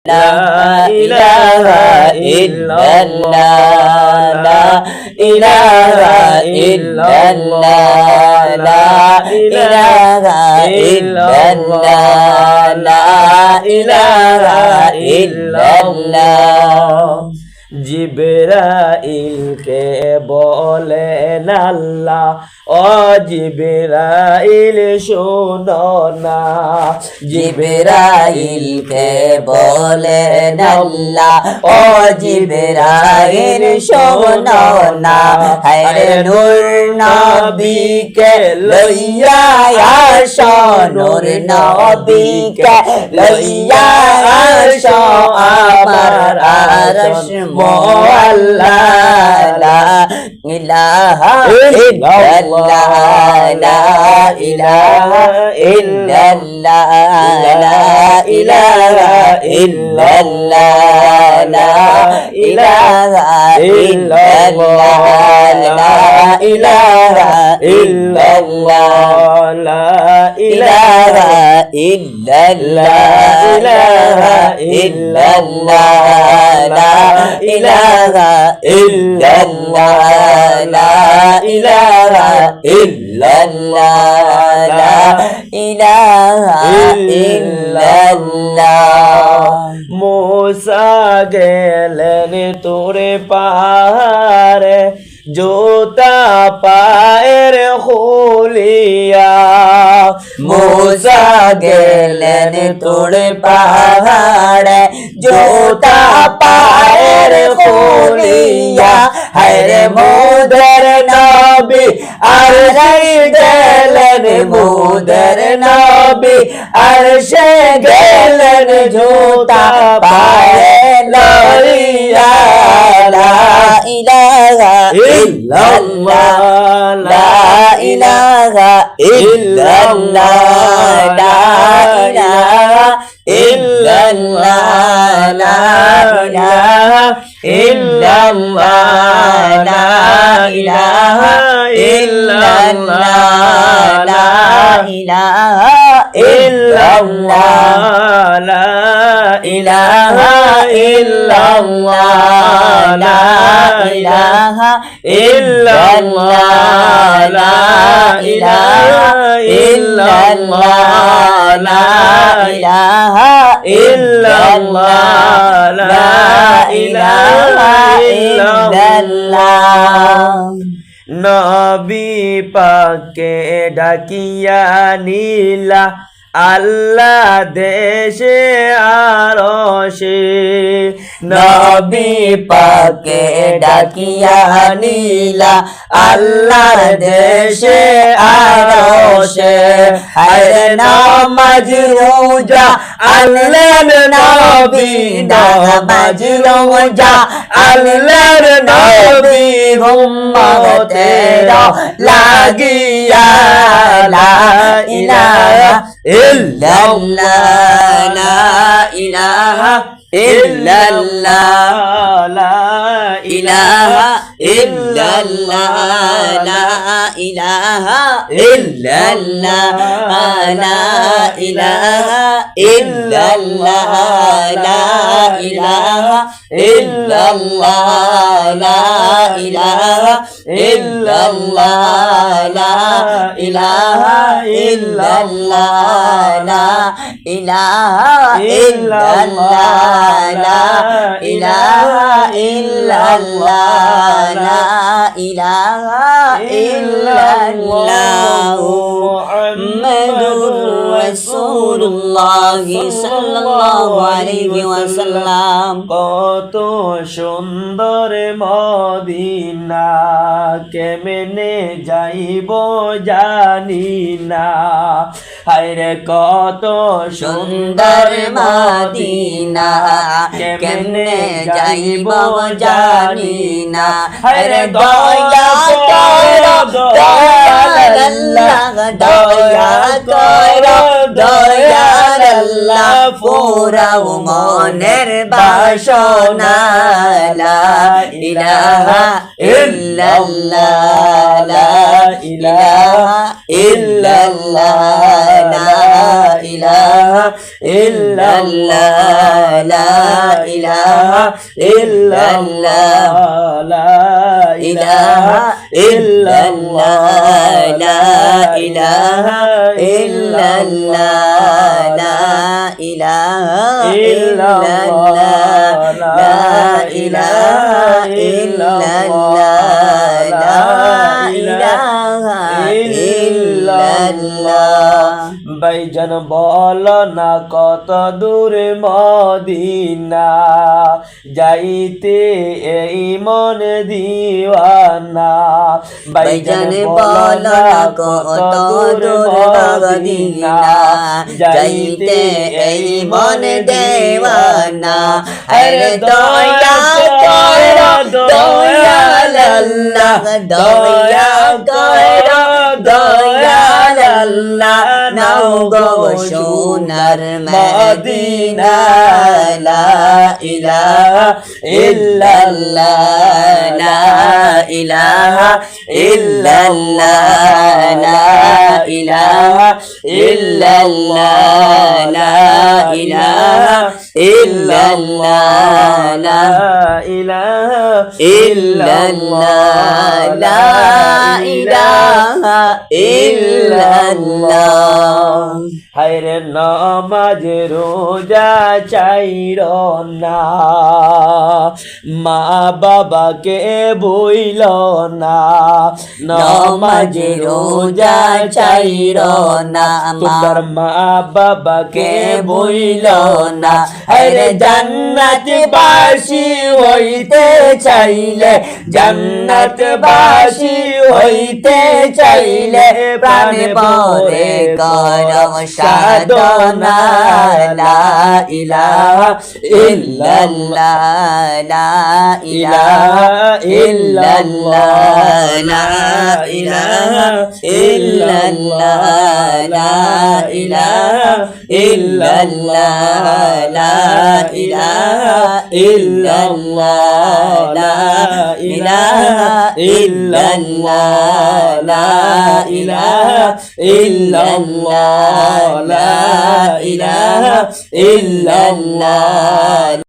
لا إله إلا الله لا إله إلا الله لا إله إلا الله لا إله إلا الله জিবরাইলকে বলেন আল্লাহ ও জিবরাইল শোনো না জিবরাইলকে বলেন আল্লাহ ও জিবরাইল শোনো না হায়রে নূর নবীকে লইয়া আসো নূর নবীকে লইয়া আসো আমার আরশ মোল্লা লা ইলাহা ইল্লাল্লাহ লা ইলাহা ইল্লাল্লাহ লা ইলাহা ইল্লাল্লাহ লা ইলাহা ইল্লাল্লাহ লা ইলাহা ইল্লাল্লাহ লা ইলাহা ইল্লাল্লাহ লা ইলাহা ইল্লাল্লাহ লা ইলাহা ইল্লাল্লাহ লা ইলাহা ইল্লাল্লাহ লা ইলাহা ইল্লাল্লাহ মুসা গেলেন তোরে পাহাড়ে জুতা পায়ের খুলিয়া মুসা গেলেন তোরে পাহাড়ে জুতা পায়ের খুলিয়া হায়রে মোদের নবী আর গেলেন মোদের নবী আর সে গেলেন জুতা পায়ে লইয়া লা ইলাহা ইল্লাল্লাহ লা ইলাহা ইল্লাল্লাহ লা ইলাহা ইল্লাল্লাহ লা ইলাহা ইল্লাল্লাহ লা ইলাহা ইল্লাল্লাহ লা ইলাহা ইল্লাল্লাহ লা ইলাহা ইল্লাল্লাহ লা ইলাহা ইল্লাল্লাহ লা ইলাহা ইল্লাল্লাহ লা ইলাহা ইল্লাল্লাহ লা ইলাহা ইল্লাল্লাহ নবী পাককে ডাকিয়া নিলা আল্লাহ দেশে আরশে নবী পাককে ডাকিয়া নিলা আল্লাহ দেশে আরশে হায়রে নামাজ রোজা আল্লাহর নবী নামাজ রোজা আল্লাহর নবী উম্মতের লাগিয়া লা ইলাহা ইল্লাল্লাহ লা ইলাহা ইল্লাল্লাহ লা ইলাহা ইল্লাল্লাহ লা ইলাহা ইল্লাল্লাহ লা ইলাহা ইল্লাল্লাহ লা ইলাহা ইল্লাল্লাহ লা ইলাহা ইল্লাল্লাহ লা ইলাহা ইল্লাল্লাহ লা ইলাহা ইল্লাল্লাহ লা ইলাহা ইল্লাল্লাহ লা ইলাহা ইল্লাল্লাহ মুহাম্মাদুর রাসূলুল্লাহ সাল্লাল্লাহু আলাইহি ওয়াসাল্লাম কত সুন্দর মদিনা কেমনে যাইব জানি না হায়রে কত সুন্দর মদিনা কেমনে যাইব জানি না হায়রে দয়া করো দয়াল আল্লাহ দয়া করো দয়াল আল্লাহ পুরাও মনের বাসনা লা ইলাহা ইল্লাল্লাহ লা ইলাহা ইল্লাল্লাহ লা ইলাহা ইল্লাল্লাহ লা ইলাহা ইল্লাল্লাহ লা ইলাহা ইল্লাল্লাহ লা ইলাহা ইল্লাল্লাহ লা ইলাহা ইল্লাল্লাহ লা ইলাহা ইল্লাল্লাহ লা ইলাহা ইল্লাল্লাহ ভাইজান বলো না কত দূরে মদিনা যাইতে এই মন দিওয়ানা ভাইজান বলো না কত দূরে মদিনা যাইতে এই মন দেওয়ানা আরে দয়া করো দয়াল আল্লাহ দয়া করো দয়াল আল্লাহ নাও গো সোনার মদিনা লা ইলাহা ইল্লাল্লাহ লা ইলাহা ইল্লাল্লাহ লা ইলাহা ইল্লাল্লাহ লা ইলাহা ইল্লাল্লাহ লা ইলাহা ইল্লাল্লাহ লা ইলাহা ইল্লাল্লাহ হায়রে নামাজ রোজা চাইর না মা বাবাকে বইল না নামাজ রোজা চাইর না তোমার মা বাবাকে বইল না হায়রে জান্নাত বাসী হইতে চাইলে জান্নাত বাসী হইতে চাইলে প্রাণে পরে করম সাধনা লা ইলাহা ইল্লাল্লাহ লা ইলাহা ইল্লাল্লাহ লা ইলাহা ইল্লাল্লাহ লা ইলাহা ইল্লাল্লাহ লা ইলাহা ইল্লাল্লাহ লা ইলাহা ইল্লাল্লাহ লা ইলাহা ইল্লাল্লাহ লা ইলাহা ইল্লাল্লাহ